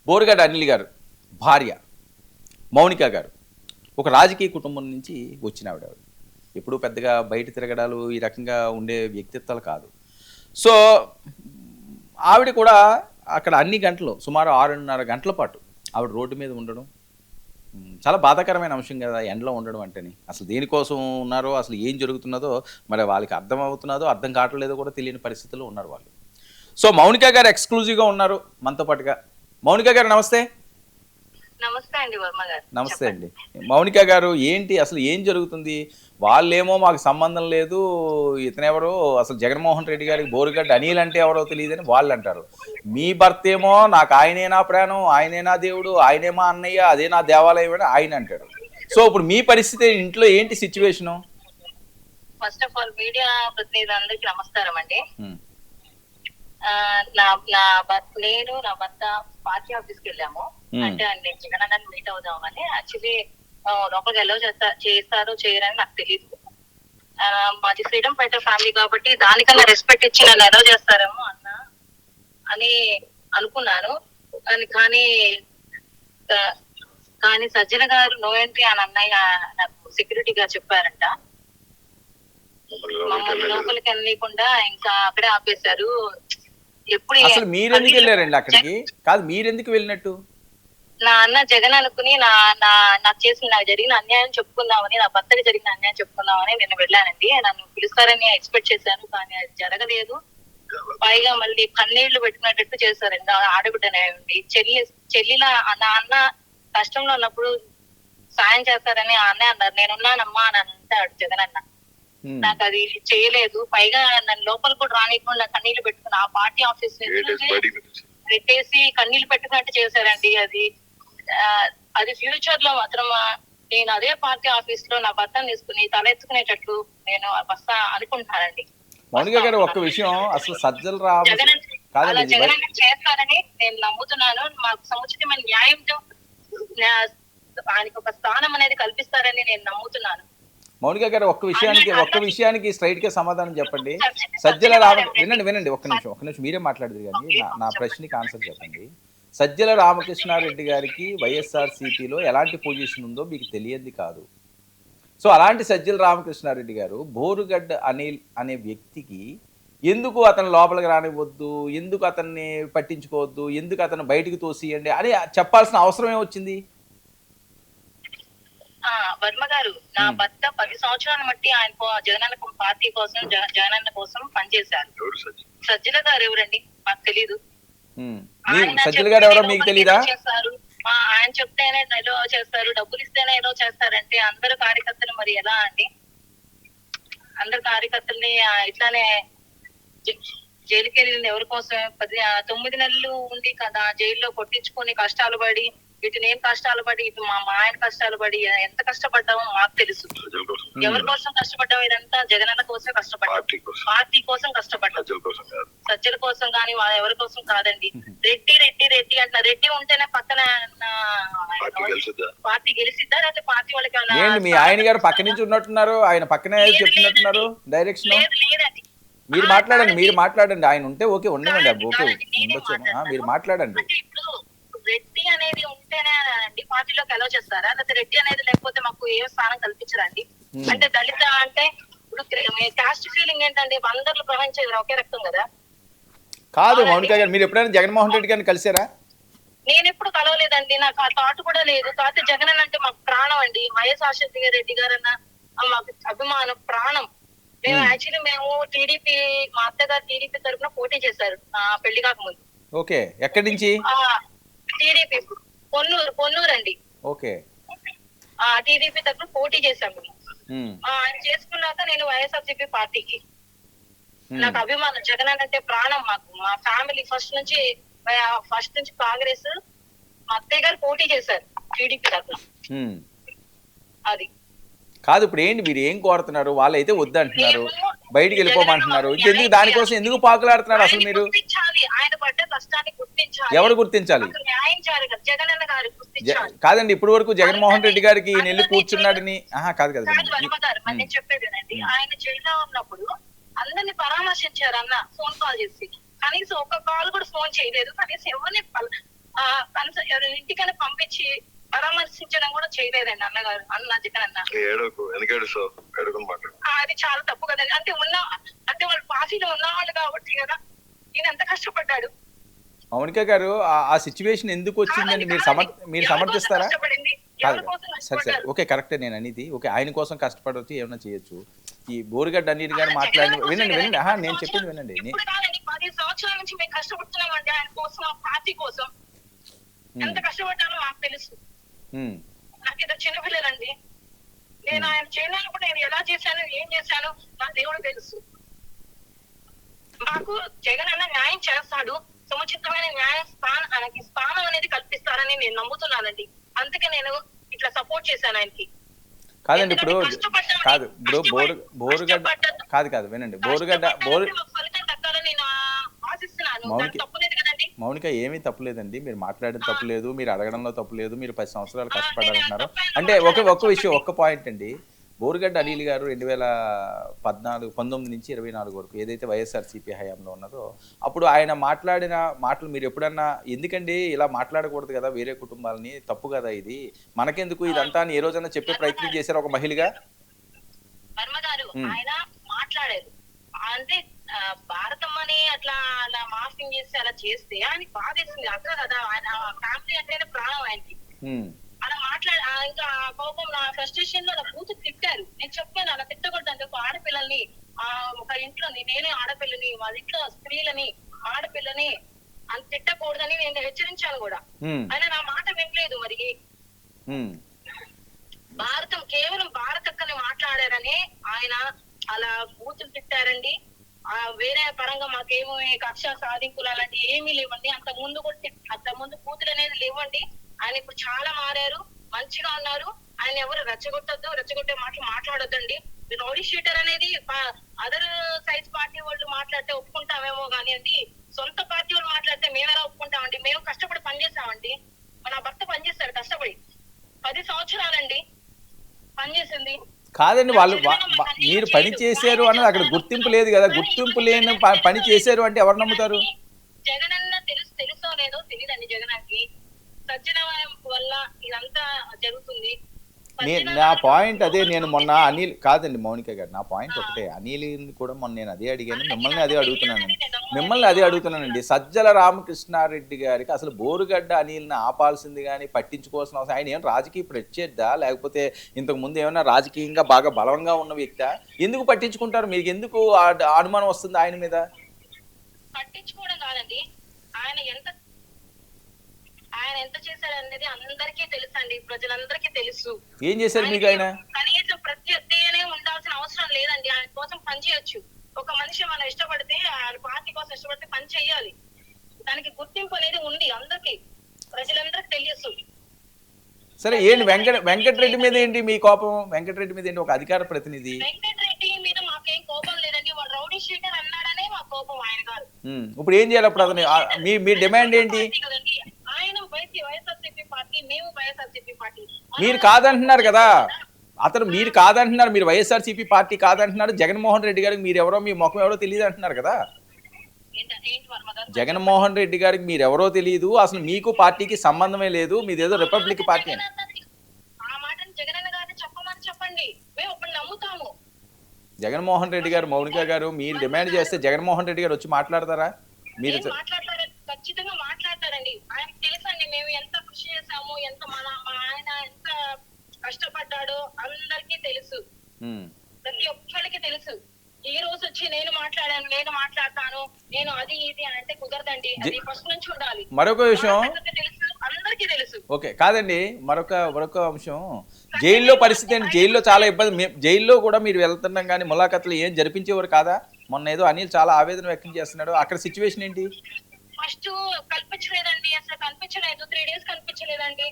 బోరుగడ్డ అనిల్ గారు భార్య మౌనిక గారు ఒక రాజకీయ కుటుంబం నుంచి వచ్చిన ఆవిడ. ఎప్పుడూ పెద్దగా బయట తిరగడాలు ఈ రకంగా ఉండే వ్యక్తిత్వాలు కాదు. సో ఆవిడ కూడా అక్కడ అన్ని గంటలు సుమారు 6:30 గంటల పాటు ఆవిడ రోడ్డు మీద ఉండడం చాలా బాధాకరమైన అంశం కదా, ఎండలో ఉండడం అంటేని. అసలు దేనికోసం ఉన్నారో, అసలు ఏం జరుగుతున్నదో మరి వాళ్ళకి అర్థం అవుతున్నదో అర్థం కావట్లేదో కూడా తెలియని పరిస్థితుల్లో ఉన్నారు వాళ్ళు. సో మౌనిక గారు ఎక్స్క్లూజివ్గా ఉన్నారు మనతో పాటుగా. మౌనిక గారు నమస్తే. నమస్తే అండి వర్మ గారు. నమస్తే అండి. మౌనిక గారు ఏంటి అసలు ఏం జరుగుతుంది? వాళ్ళేమో మాకు సంబంధం లేదు, ఇతనెవరో అసలు జగన్మోహన్ రెడ్డి గారికి బోరుగడ్డ అనిల్ అంటే ఎవరో తెలియదని వాళ్ళు అంటారు. మీ భర్త ఏమో నాకు ఆయనే నా ప్రాణం, ఆయనే నా దేవుడు, ఆయనే మా అన్నయ్య, అదే నా దేవాలయం అని ఆయన అంటాడు. సో ఇప్పుడు మీ పరిస్థితి ఇంట్లో ఏంటి situation? First of all media ప్రతినిధులందరికీ నమస్కారం అండి. నేను నా భర్త పార్టీ ఆఫీస్ కి వెళ్ళాము. అంటే జగన్ అన్నని మీట్ అవుదామని. యాక్చువల్లీ లోపలికి ఎలా చేస్తారో చేయరని నాకు తెలియదు. మాది ఫ్రీడమ్ ఫైటర్ ఫ్యామిలీ కాబట్టి దానికన్నా రెస్పెక్ట్ ఇచ్చి నన్ను ఎలా చేస్తారేమో అని అనుకున్నాను. కానీ సజ్జన గారు నో ఎంట్రీ అని అన్నయ్య నాకు సెక్యూరిటీగా చెప్పారంట. మమ్మల్ని లోపలికి వెళ్ళకుండా ఇంకా అక్కడే ఆపేశారు. ఎప్పుడు అసలు మీరెందుకు వెళ్ళారండి అక్కడికి? కాదు, మీరెందుకు వెళ్ళినట్టు? నా అన్న జగన్ అనుకుని నాకు జరిగిన అన్యాయం చెప్పుకుందామని, నా భర్తకి జరిగిన అన్యాయం చెప్పుకుందామని నేను వెళ్ళానండి. నన్ను పిలుస్తారని ఎక్స్పెక్ట్ చేశాను, కానీ అది జరగలేదు. పైగా మళ్ళీ కన్నీళ్లు పెట్టుకునేటట్టు చేశారండి. ఆడబిడ్డనే ఉండి చెల్లిలా నా అన్న కష్టంలో ఉన్నప్పుడు సాయం చేస్తారని ఆ అన్నయ్య అన్నారు. నేనున్నానమ్మా అని అంటాడు జగన్ అన్న. నాకు అది చేయలేదు. పైగా నన్ను లోపల కూడా రానికుండా కన్నీళ్లు పెట్టుకుని ఆ పార్టీ ఆఫీస్ పెట్టేసి కన్నీళ్లు పెట్టుకున్నట్టు చేశారండి. అది ఫ్యూచర్ లో మాత్రం నేను అదే పార్టీ ఆఫీస్ లో నా భర్తను తీసుకుని తలెత్తుకునేటట్లు నేను వస్తా అనుకుంటున్నానండి. మౌనిక గారు ఒక్క విషయం, అసలు సజ్జల జగన్ చేస్తారని నేను నమ్ముతున్నాను. మాకు సముచితమైన న్యాయంతో ఆయనకు ఒక స్థానం అనేది కల్పిస్తారని నేను నమ్ముతున్నాను. మౌనిక గారు ఒక్క విషయానికి స్ట్రైట్ గా సమాధానం చెప్పండి. వినండి ఒక్క నిమిషం మీరే మాట్లాడదు కానీ నా ప్రశ్నకి ఆన్సర్ చెప్పండి. సజ్జల రామకృష్ణారెడ్డి గారికి వైఎస్ఆర్సీపీలో ఎలాంటి పొజిషన్ ఉందో మీకు తెలియదు కాదు. సో అలాంటి సజ్జల రామకృష్ణారెడ్డి గారు బోరుగడ్డ అనిల్ అనే వ్యక్తికి ఎందుకు అతను లోపలికి రానివ్వద్దు, ఎందుకు అతన్ని పట్టించుకోవద్దు, ఎందుకు అతను బయటికి తోసియండి అని చెప్పాల్సిన అవసరం ఏమొచ్చింది? వర్మ గారు, నా భర్త 10 సంవత్సరాల మట్టి ఆయన జగనన్న పార్టీ కోసం జగనన్న కోసం పనిచేశారు. సజ్జల గారు ఎవరండి మాకు తెలీదు. సజ్జల గారు ఎవరో మీకు తెలీదా? ఆయన చెప్తేనే ఏదో చేస్తారు, డబ్బులు ఇస్తేనే ఏదో చేస్తారంటే అందరు కార్యకర్తలు మరి ఎలా అండి? అందరు కార్యకర్తల్ని ఇట్లానే జైలుకి వెళ్ళింది ఎవరి కోసం? 9 నెలలు ఉంది కదా జైల్లో కొట్టించుకొని కష్టాలు పడి, ఇటు నేను కష్టాలు పడి, ఇటు మా ఆయన కష్టాలు పడి ఎంత కష్టపడ్డామో మాకు తెలుసు. ఎవరి కోసం కష్టపడ్డామో ఇదంతా జగనన్న కోసం కష్టపడ్డాం, పార్టీ కోసం కష్టపడ్డాం, సజ్జల కోసం కానీ ఎవరి కోసం కాదండి. రెడ్డి రెడ్డి రెడ్డి అంట. రెడ్డి ఉంటేనే పక్కన పార్టీ గెలిచిద్దా లేకపోతే పార్టీ వాళ్ళకి? మీ ఆయన గారు పక్క నుంచి ఉన్నట్టున్నారు, ఆయన పక్కనే చెప్తున్నట్టున్నారు డైరెక్షన్. లేదండి, మీరు మాట్లాడండి. ఆయన ఉంటే ఓకే ఉండనండి, ఓకే ఉండొచ్చేమో, మీరు మాట్లాడండి. రెడ్డి అనేది ఉంటేనే అండి పార్టీలోకి అలౌ చేస్తారా? లేకపోతే రెడ్డి అనేది లేకపోతే మాకు ఏ స్థానం కల్పించరండి? అంటే దళిత అంటే ఇప్పుడు కాస్ట్ ఫీలింగ్ ఏంటండి? అందరిలో ప్రవహించేది ఒకే రక్తం కదా. కాదు మౌనిక గారు, మీరు ఎప్పుడైనా జగన్మోహన్ రెడ్డి గారిని కలిసారా? నేను ఎప్పుడు కలవలేదండి, నాకు ఆ థాట్ కూడా లేదు. కాకపోతే జగన్ అంటే మాకు ప్రాణం అండి. వైఎస్ రాజశేఖర రెడ్డి గారన్న మాకు అభిమానం, ప్రాణం. మేము టీడీపీ, మా అత్తగారు టీడీపీ తరఫున పోటీ చేశారు పెళ్లి కాకముందు. ఓకే, ఎక్కడి నుంచి? టీడీపీ పొన్నూరు అండి. ఓకే, టీడీపీ తరఫున పోటీ చేశాము. ఆయన చేసుకున్నాక నేను వైఎస్ఆర్సీపీ పార్టీకి. నాకు అభిమానం, జగన్ అంటే ప్రాణం మాకు. మా ఫ్యామిలీ ఫస్ట్ నుంచి కాంగ్రెస్, మా అత్తయ్య గారు పోటీ చేశారు టీడీపీ తరఫున. అది కాదు, ఇప్పుడు ఏంటి మీరు ఏం కోరుతున్నారు? వాళ్ళైతే వద్దంటున్నారు, బయటికి వెళ్ళిపోమంటున్నారు. ఇంకెందుకు దానికోసం ఎందుకు పాకులాడుతున్నారు అసలు మీరు? ఆయన పడ్డ కష్టాన్ని గుర్తించాలి. ఎవరు గుర్తించాలి? జగనన్న గారు గుర్తించాలి. కాదండి, ఇప్పుడు వరకు జగన్మోహన్ రెడ్డి గారికి నెల్లి కూర్చున్నాడని కాదు కదా నేను చెప్పేదేనండి. ఆయన జైల్లో ఉన్నప్పుడు అందరిని పరామర్శించారు అన్న, ఫోన్ కాల్ చేసి. కనీసం ఒక కాల్ కూడా ఫోన్ చేయలేదు. కనీసం ఎవరిని ఇంటికైనా పంపించి పరామర్శించడం కూడా చేయలేదండి అన్నగారు అన్న జగన్ అన్న. అది చాలా తప్పు కదండి. అంటే వాళ్ళు పార్టీలో ఉన్నవాళ్ళు కాబట్టి కదా ఈయన ఎంత కష్టపడ్డాడు. మౌనిక గారు ఆ సిచ్యువేషన్ ఎందుకు వచ్చిందని మీరు సమర్థిస్తారా? కాదు, సరే సరే, ఓకే, కరెక్టే నేను అనేది. ఓకే, ఆయన కోసం కష్టపడవచ్చు, ఏమైనా చేయొచ్చు. ఈ బోరుగడ్డ అనిల్ గారు మాట్లాడిన వినండి నేను చెప్పింది వినండి. 10 సంవత్సరాల నుంచి మేము కష్టపడుతున్నామండి ఆయన కోసం, ఆ పార్టీ కోసం. ఎంత కష్టపడ్డానో మాకు తెలుసు. నాకు ఇద్దరు చిన్నపిల్లలండి. నేను ఆయన చేయడానికి నేను ఎలా చేశాను, ఏం చేశాను నా దేవుడు తెలుసు. మాకు జగన్ అన్న న్యాయం చేస్తాడు, సముచితమైన ఆయనకి స్థానం అనేది కల్పిస్తారని నేను నమ్ముతున్నానండి. అందుకే నేను ఇట్లా సపోర్ట్ చేశాను ఆయనకి. కాదండి, ఇప్పుడు బోరుగడ్డ కాదు వినండి, బోరుగడ్డ ఫలితం దక్కాలని నేను ఆశిస్తున్నాను. తప్పలేదు కదండి. మౌనిక ఏమీ తప్పులేదండి, మీరు మాట్లాడడం తప్పులేదు, మీరు అడగడంలో తప్పులేదు, మీరు 10 సంవత్సరాలు కష్టపడాలంటున్నారు. అంటే ఒక్క విషయం, ఒక్క పాయింట్ అండి. బోరుగడ్డ అనిల్ గారు 2019 నుంచి 24 వరకు ఏదైతే వైఎస్ఆర్సీపీ హయాంలో ఉన్నదో అప్పుడు ఆయన మాట్లాడిన మాటలు మీరు ఎప్పుడన్నా ఎందుకండి ఇలా మాట్లాడకూడదు కదా వేరే కుటుంబాలని, తప్పు కదా ఇది, మనకెందుకు ఇదంతా అని ఏ రోజన్నా చెప్పే ప్రయత్నం చేశారు ఒక మహిళగా? ఆయన మాట్లాడారు అంటే భారతమ్మని అట్లా మాఫింగ్ చేసి అలా చేస్తే ఆయనకి బాధేసింది. అక్కడ కదా ఆయన ఫ్యామిలీ అంటేనే ప్రాణం ఆయనకి. అలా ఇంకా కోపం నా ఫ్రస్ట్రేషన్ లో నా కూతు తిట్టారు. నేను చెప్పాను అలా తిట్టకూడదు అంటే ఒక ఆడపిల్లల్ని ఒక ఇంట్లో నేనే ఆడపిల్లని, వాళ్ళ ఇంట్లో స్త్రీలని ఆడపిల్లని అంత తిట్టకూడదని నేను హెచ్చరించాను కూడా. ఆయన నా మాట వినలేదు. మరి భారతం కేవలం భారతక్కని మాట్లాడారని ఆయన అలా కూతురు తిట్టారండి. వేరే పరంగా మాకేమో కక్ష సాధింపులు అలాంటి ఏమీ లేవండి. అంత ముందు కూతురు అనేది లేవండి. ఆయన ఇప్పుడు చాలా మారారు, మంచిగా ఉన్నారు. ఆయన ఎవరు రెచ్చగొట్టే మాటలు మాట్లాడొద్దండి. రౌడీ షీటర్ అనేది అదర్ సైజ్ పార్టీ వాళ్ళు మాట్లాడితే ఒప్పుకుంటామేమో కానీ అండి, సొంత పార్టీ వాళ్ళు మాట్లాడితే మేమెలా ఒప్పుకుంటామండి? మేము కష్టపడి పనిచేసామండి. నా భర్త పనిచేశారు కష్టపడి 10 సంవత్సరాలండి పనిచేసింది. కాదండి, మీరు పని చేశారు అన్నది అక్కడ గుర్తింపు లేదు కదా. గుర్తింపు లేని పని చేశారు అంటే ఎవరు నమ్ముతారు? జగన్ అన్న తెలుసో లేదో తెలియదండి. జగన్కి సజ్జన వల్ల ఇదంతా జరుగుతుంది. నా పాయింట్ అదే. నేను మొన్న అనిల్ కాదండి మౌనిక గారు, నా పాయింట్ ఒకటే. అనిల్ కూడా మొన్న నేను అదే అడిగాను, మిమ్మల్ని అదే అడుగుతున్నానండి. సజ్జల రామకృష్ణారెడ్డి గారికి అసలు బోరుగడ్డ అనిల్ని ఆపాల్సింది కానీ పట్టించుకోవాల్సిన అవసరం, ఆయన ఏం రాజకీయ ప్రత్యర్థా లేకపోతే ఇంతకు ముందు ఏమైనా రాజకీయంగా బాగా బలంగా ఉన్న వ్యక్తి? ఎందుకు పట్టించుకుంటారు? మీకు ఎందుకు అనుమానం వస్తుంది ఆయన మీద? పట్టించుకోవడం కాదండి, ఆయన ఎంత చేశాడు అనేది అందరికీ తెలుసు అండి, ప్రజలందరికీ తెలుసు. ఏం చేశారు మీకు ఆయన? కనీసం ప్రత్యర్థిగానే ఉండాల్సిన అవసరం లేదండి. ఆయన కోసం పని చేయొచ్చు. ఒక మనిషి మనం ఇష్టపడితే ఆయన పార్టీ కోసం ఇష్టపడితే పని చేయాలి. దానికి గుర్తింపు అనేది ఉంది అందరికి, ప్రజలందరికీ తెలుసు. సరే, ఏంటి వెంకటరెడ్డి మీద ఏంటి మీ కోపం? వెంకటరెడ్డి మీద ఏంటి? ఒక అధికార ప్రతినిధి. వెంకటరెడ్డి మీద మాకేం కోపం లేదండి, వాడు రౌడీ షీటర్ అన్నాడనే మా కోపం ఆయన గారు. ఇప్పుడు ఏం చేయాలి అప్పుడు? అతను మీ డిమాండ్ ఏంటి? ఆయన వైఎస్ఆర్సీపీ పార్టీ, మేము వైఎస్ఆర్సీపీ పార్టీ. మీరు కాదంటున్నారు కదా, అతను మీరు కాదంటున్నారు, మీరు వైఎస్ఆర్సీపీ పార్టీ కాదంటున్నారు. జగన్మోహన్ రెడ్డి గారికి మీరు ఎవరో, మీ ముఖం ఎవరో తెలియదు అంటున్నారు కదా. జగన్మోహన్ రెడ్డి గారికి మీరు ఎవరో తెలియదు, అసలు మీకు పార్టీకి సంబంధమే లేదు, మీదేదో రిపబ్లిక్ పార్టీ అని. ఆ మాటను జగన్ గారిని చెప్పమని చెప్పండి, మేము ఇప్పుడు నమ్ముతాము. జగన్మోహన్ రెడ్డి గారు, మౌనిక గారు, మీరు డిమాండ్ చేస్తే జగన్మోహన్ రెడ్డి గారు వచ్చి మాట్లాడతారా? మీరు ఖచ్చితంగా మాట్లాడతారండి. ఆయనకు తెలుసండి మేము ఎంత కృషి చేసాము, మా ఆయన ఎంత కష్టపడ్డాడో అందరికీ తెలుసు, ప్రతి ఒక్కరికి తెలుసు. ఈ రోజు వచ్చి నేను మాట్లాడతాను, నేను అది ఇది అంటే కుదరదండి. అది ఫస్ట్ నుంచి ఉండాలి. మరొక విషయం అందరికీ తెలుసు. ఓకే, కాదండి, మరొక అంశం, జైల్లో పరిస్థితి ఏంటి? జైల్లో చాలా ఇబ్బంది. జైల్లో కూడా మీరు వెళ్తున్నాం కానీ ములాఖతులు ఏం జరిపించేవారు కాదా? మొన్న ఏదో అనిల్ చాలా ఆవేదన వ్యక్తం చేస్తున్నాడు, అక్కడ సిచ్యువేషన్ ఏంటి? ఫస్ట్ కల్పించలేదండి, అసలు కనిపించలేదు. 3 days కనిపించలేదండి.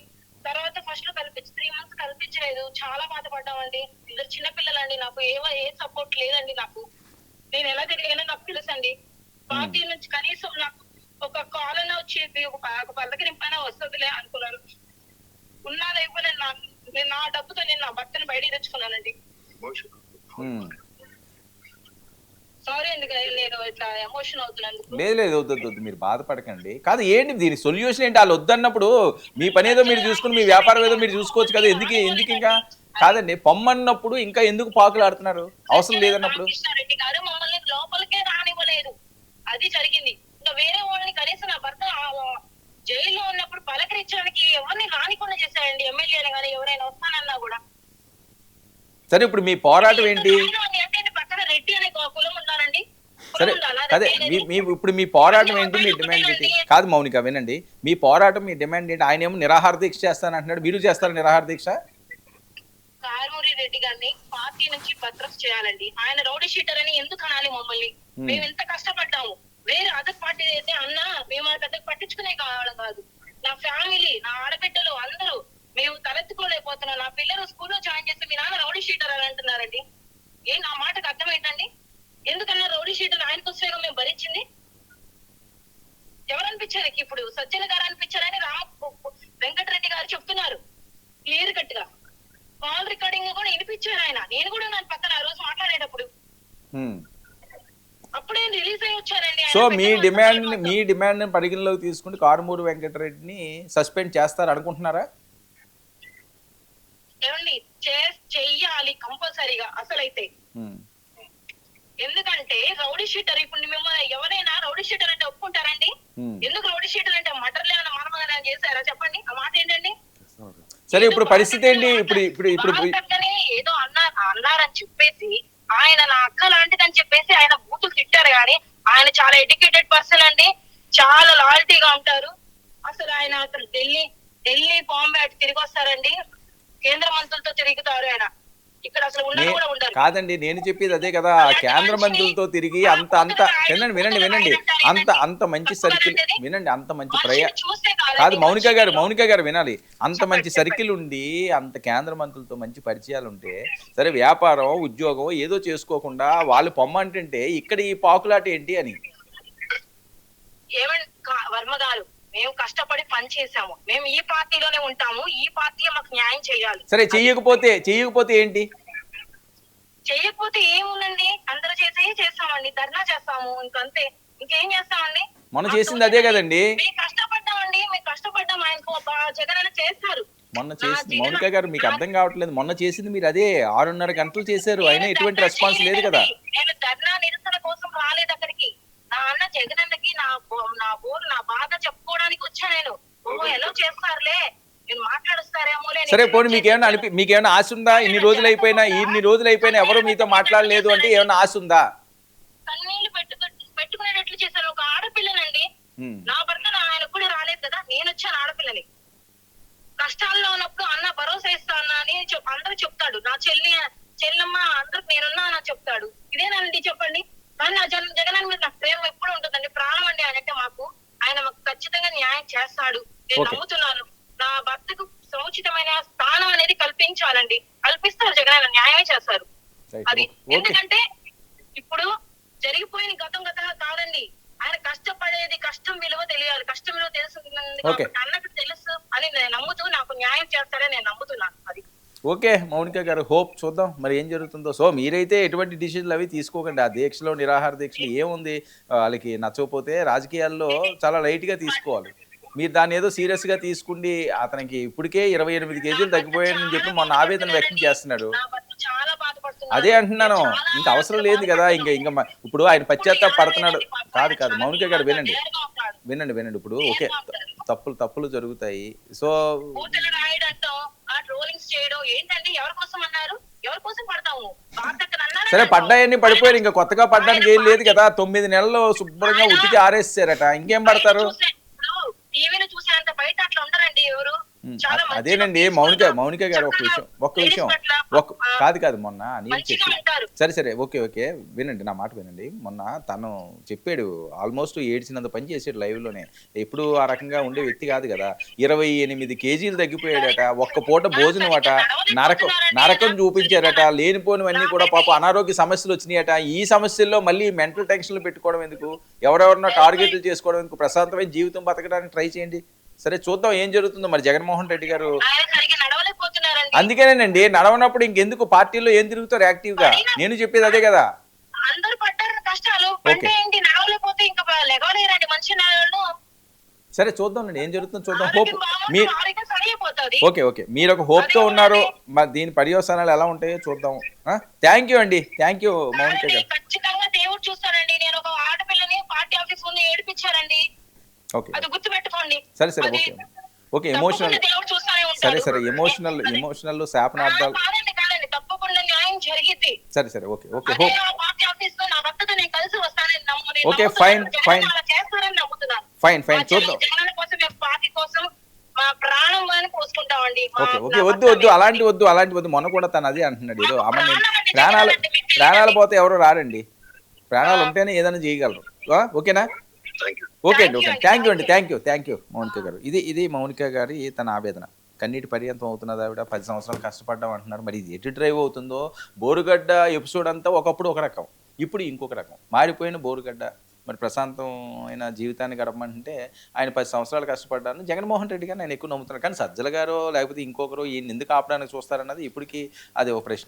తర్వాత ఫస్ట్ లో 3 months కల్పించలేదు. చాలా బాధపడ్డామండి. 2 చిన్నపిల్లలండి, నాకు ఏ సపోర్ట్ లేదండి. నాకు నేను ఎలా తిరిగానో నాకు తెలుసండి. పార్టీ నుంచి కనీసం నాకు ఒక కాల్ అన్న వచ్చేది, ఒక పల్లకరింపైనా వస్తుందిలే అనుకున్నాను. ఉన్నా లేకపోతే నేను నా డబ్బుతో నేను నా భర్తను బయట తెచ్చుకున్నానండి. సారీ అండి నేను ఇట్లా ఎమోషన్ అవుతున్నందుకు. లేదు లేదు, వద్దు వద్దు వద్దు, మీరు బాధపడకండి. కాదు ఏంటి దీని సొల్యూషన్ ఏంటి? వాళ్ళు వద్దన్నప్పుడు మీ పని ఏదో మీరు చూసుకుని, మీ వ్యాపారం ఏదో మీరు చూసుకోవచ్చు కదా. ఎందుకు ఇంకా కాదండి, పొమ్మన్నప్పుడు ఇంకా ఎందుకు పాకులు ఆడుతున్నారు అవసరం లేదన్నప్పుడు? రామకృష్ణారెడ్డి గారు మమ్మల్ని లోపలికే రానివ్వలేదు, అది జరిగింది. ఇంకా వేరే వాళ్ళని కనీసం నా భర్త జైల్లో ఉన్నప్పుడు పలకరించడానికి ఎవరిని రానికుండా చేశారండి. ఎమ్మెల్యేలు కానీ ఎవరైనా వస్తానన్నా కూడా. సరే ఇప్పుడు మీ పోరాటం ఏంటి? అంటే పక్కన రెడ్డి అనే కులం ఉండాలండి. సరే అదే ఇప్పుడు మీ పోరాటం ఏంటి, మీ డిమాండ్ ఏంటి? కాదు మౌనిక వినండి, మీ పోరాటం, మీ డిమాండ్ ఏంటి? ఆయన ఏమో నిరాహార దీక్ష చేస్తానంటున్నాడు, మీరు చేస్తారు నిరాహార దీక్ష? కారుమూరి రెడ్డి గారిని పార్టీ నుంచి బర్తరఫ్ చేయాలండి. ఆయన రౌడీ షీటర్ అని ఎందుకు అనాలి మమ్మల్ని? మేము ఎంత కష్టపడ్డాము. వేరే అదర్ పార్టీ అయితే అన్నా మేము పెద్దగా పట్టించుకునే కావడం కాదు. నా ఫ్యామిలీ, నా ఆడబిడ్డలు అందరూ మేము తలెత్తుకోలేకపోతున్నాం. నా పిల్లలు స్కూల్లో జాయిన్ చేస్తే మీ నాన్న రౌడీ షీటర్ అని అంటున్నారండి. నా మాటకు అర్థం ఏంటండి? ఎందుకన్నా రౌడీ షీటర్ ఆయన కోసమేగా మేము భరించింది. ఎవరు అనిపించారు ఇప్పుడు? సజ్జల గారు అనిపించారని వెంకటరెడ్డి గారు చెప్తున్నారు క్లియర్ కట్ గా. కాల్ రికార్డింగ్ కూడా వినిపించారు ఆయన. నేను కూడా నా పక్కన ఆ రోజు మాట్లాడేటప్పుడు అప్పుడే రిలీజ్ అయ్యి వచ్చారండి. సో మీ డిమాండ్ పరిగణలోకి తీసుకుంటే కారుమూరి వెంకటరెడ్డిని సస్పెండ్ చేస్తారు అనుకుంటున్నారా? ఏమండి, చెయ్యాలి కంపల్సరీగా అసలైతే. ఎందుకంటే రౌడీ షీటర్, ఇప్పుడు మిమ్మల్ని ఎవరైనా రౌడీ షీటర్ అంటే ఒప్పుకుంటారండి? ఎందుకు రౌడీ షీటర్ అంటే మటర్లు ఏమైనా మనమగా చేశారా చెప్పండి? ఆ మాట ఏంటండి? సరే ఇప్పుడు పరిస్థితి ఏంటి? ఇప్పుడు ఏదో అన్నారని చెప్పేసి ఆయన నా అక్క లాంటిదని చెప్పేసి ఆయన బూతులు తిట్టారు. కానీ ఆయన చాలా ఎడ్యుకేటెడ్ పర్సన్ అండి, చాలా లాయల్టీగా ఉంటారు. అసలు ఆయన అసలు ఢిల్లీ బాంబే అటు తిరిగి వస్తారండి, కేంద్ర మంత్రులతో తిరుగుతారు ఆయన. ఇక్కడ అసలు ఉండరు కూడా ఉండరు. కాదండి, నేను చెప్పేది అదే కదా, కేంద్ర మంత్రులతో తిరిగి వినండి అంత మంచి సర్కిల్ వినండి, అంత మంచి కాదు మౌనిక గారు వినాలి. అంత మంచి సర్కిల్ ఉండి అంత కేంద్ర మంత్రులతో మంచి పరిచయాలు ఉంటే సరే, వ్యాపారం ఉద్యోగం ఏదో చేసుకోకుండా వాళ్ళు పొమ్మంటుంటే ఇక్కడ ఈ పాకులాట ఏంటి అని. ఏమండి వర్మ గారు, మేము కష్టపడి పని చేసాము, మేము ఈ పార్టీలోనే ఉంటాము, ఈ పార్టీ మాకు న్యాయం చేయాలి. సరే చెయ్యకపోతే ఏంటి? చెయ్యకపోతే ఏముందండి, అందరూ చేస్తామండి, ధర్నా చేస్తాము, ఇంకంతే. ఇంకేం చేస్తామండి? మొన్న చేసింది అదే కదండి. మేము కష్టపడ్డాం, ఆయన జగన్ అని చేస్తారు. మొన్న చేసింది మౌనిక గారు మీకు అర్థం కావట్లేదు. మొన్న చేసింది మీరు అదే 6:30 గంటలు చేశారు, అయినా ఎటువంటి రెస్పాన్స్ లేదు కదా. నేను ధర్నా నిరసన కోసం రాలేదు అక్కడికి. నా అన్న జగనన్నకి నా బాధ చెప్పుకోవడానికి వచ్చా నేను. ఎలా చేస్తారులే, నేను మాట్లాడుస్తారేమో. సరే పోనీ మీకేమైనా ఆశ ఉందా? ఇన్ని రోజులు అయిపోయినా ఎవరు మీతో మాట్లాడలేదు అంటే ఏమైనా ఆశ ఉందా? కన్నీళ్లు పెట్టుకునేటట్లు చేశారు. ఒక ఆడపిల్లనండి, నా భర్త ఆయన కూడా రాలేదు కదా, నేను వచ్చాను ఆడపిల్లని. కష్టాల్లో ఉన్నప్పుడు అన్న భరోసా ఇస్తా అన్న అని అందరూ చెప్తాడు. నా చెల్లెమ్మ అందరికి నేనున్నా అని చెప్తాడు. ఇదేనండి చెప్పండి. కానీ నా జగన్ మీద నాకు ప్రేమ ఎప్పుడు ఉంటుందండి, ప్రాణం అండి ఆయన అంటే మాకు. ఆయన మాకు ఖచ్చితంగా న్యాయం చేస్తాడు, నేను నమ్ముతున్నాను. నా భర్తకు సముచితమైన స్థానం అనేది కల్పించాలండి, కల్పిస్తారు. జగన్ న్యాయమే చేస్తారు అది. ఎందుకంటే ఇప్పుడు జరిగిపోయిన గతం కాదండి, ఆయన కష్టపడేది, కష్టం విలువ తెలియాలి, కష్టం విలువ తెలుస్తుంది అన్నట్టు తెలుసు అని నేను నమ్ముతూ నాకు న్యాయం చేస్తారని నేను నమ్ముతున్నాను. అది ఓకే మౌనిక గారు, హోప్ చూద్దాం మరి ఏం జరుగుతుందో. సో మీరైతే ఎటువంటి డిసిషన్లు అవి తీసుకోకండి. ఆ దీక్షలో నిరాహార దీక్షలు ఏముంది, వాళ్ళకి నచ్చకపోతే రాజకీయాల్లో చాలా లైట్గా తీసుకోవాలి. మీరు దాన్ని ఏదో సీరియస్గా తీసుకుండి అతనికి ఇప్పటికే 28 కేజీలు తగ్గిపోయాడని చెప్పి మొన్న ఆవేదన వ్యక్తం చేస్తున్నాడు. అదే అంటున్నాను, ఇంకా అవసరం లేదు కదా. ఇంకా ఇప్పుడు ఆయన పశ్చాత్తాప పడుతున్నాడు. కాదు మౌనిక గారు వినండి ఇప్పుడు ఓకే, తప్పులు జరుగుతాయి. సో సరే పడ్డాయని పడిపోయారు, ఇంకా కొత్తగా పడ్డానికి ఏం లేదు కదా. 9 నెలలు శుభ్రంగా ఉతికి ఆరేసారట, ఇంకేం పడతారు? అదేనండి మౌనిక గారు ఒక్క విషయం కాదు మొన్న నేను సరే ఓకే వినండి, నా మాట వినండి. మొన్న తను చెప్పాడు, ఆల్మోస్ట్ ఏడ్చినంత పని చేసాడు లైవ్ లోనే. ఎప్పుడు ఆ రకంగా ఉండే వ్యక్తి కాదు కదా. 28 కేజీలు తగ్గిపోయాడట, ఒక్క పూట భోజనం అట, నరకం చూపించారట, లేనిపోనివన్నీ కూడా పాప అనారోగ్య సమస్యలు వచ్చినాయట. ఈ సమస్యల్లో మళ్ళీ మెంటల్ టెన్షన్లు పెట్టుకోవడం ఎందుకు, ఎవరెవరినో టార్గెట్లు చేసుకోవడం ఎందుకు, ప్రశాంతమైన జీవితం బతకడానికి ట్రై చేయండి. సరే చూద్దాం ఏం జరుగుతుందో మరి. జగన్మోహన్ రెడ్డి గారు అందుకేనేనండి, నడవనప్పుడు ఇంకెందుకు పార్టీలో ఏం తిరుగుతారు యాక్టివ్ గా. నేను చెప్పేది అదే కదా. అందరూ పడ్డారు, అంటే ఏంటి నావలో పోతే ఇంకా లెగవలేరండి మనిషి నాళ్ళు. సరే చూద్దాంలేండి ఏం జరుగుతుందో చూద్దాం. హోప్ ఆరోగ్యం బాగుంటే మీ ఆరోగ్యం సరైపోతుంది. ఓకే ఓకే మీరు ఒక హోప్తో ఉన్నారు. మరి దీని పర్యవసానాలు ఎలా ఉంటాయో చూద్దాం. థ్యాంక్ యూ అండి, థ్యాంక్ యూ మౌనిక గారు. ఖచ్చితంగా దేవుడు చూస్తానండి. నేను ఒక ఆడపిల్లని పార్టీ ఆఫీస్ ముందు ఏడిపించానండి. ఓకే అది గుర్తు పెట్టుకోండి. సరే సరే ఓకే ఓకే ఎమోషనల్ దేవుడు చూస్తానే సరే ఉంటాడు. సరే ఎమోషనల్ శాపనార్థాలు కాదండి కాదండి, తప్పకుండా న్యాయం జరిగిద్ది. సరే సరే ఓకే ఓకే అదే హోప్ ఆ పార్టీ ఆఫీస్ లో నా భర్తతో నేను కలిసి వస్తానని ఓకే, నమ్ముతున్నాను. Fine, fine. జగన్ అలా చేస్తారని నమ్ముతున్నాను. ఫైన్ ఫైన్ చూద్దాం. జగన్ కోసం మేము పార్టీ కోసం మా ప్రాణం అని పోసుకుంటామండి. ఓకే ఓకే వద్దు అలాంటి వద్దు. మొన్న కూడా తను అదే అంటున్నాడు, ఏదో అమ్మ ప్రాణాలు పోతే ఎవరు రారండి. ప్రాణాలు ఉంటేనే ఏదైనా చేయగలరు. ఓకేనా? ఓకే అండి, ఓకే. థ్యాంక్ యూ మౌనిక గారు. ఇది మౌనిక గారి తన ఆవేదన. కన్నీటి పర్యంతం అవుతున్నది ఆవిడ. 10 సంవత్సరాలు కష్టపడ్డాం అంటున్నారు. మరి ఇది ఎటు డ్రైవ్ అవుతుందో. బోరుగడ్డ ఎపిసోడ్ అంతా ఒకప్పుడు ఒక రకం, ఇప్పుడు ఇంకొక రకం మారిపోయిన బోరుగడ్డ. మరి ప్రశాంతమైన జీవితాన్ని గడపమంటే ఆయన 10 సంవత్సరాలు కష్టపడ్డాను. జగన్మోహన్ రెడ్డి గారు నేను ఎక్కువ నమ్ముతున్నాను. కానీ సజ్జల గారు లేకపోతే ఇంకొకరు ఈయన ఎందుకు ఆపడానికి చూస్తారన్నది ఇప్పటికీ అది ఒక ప్రశ్న.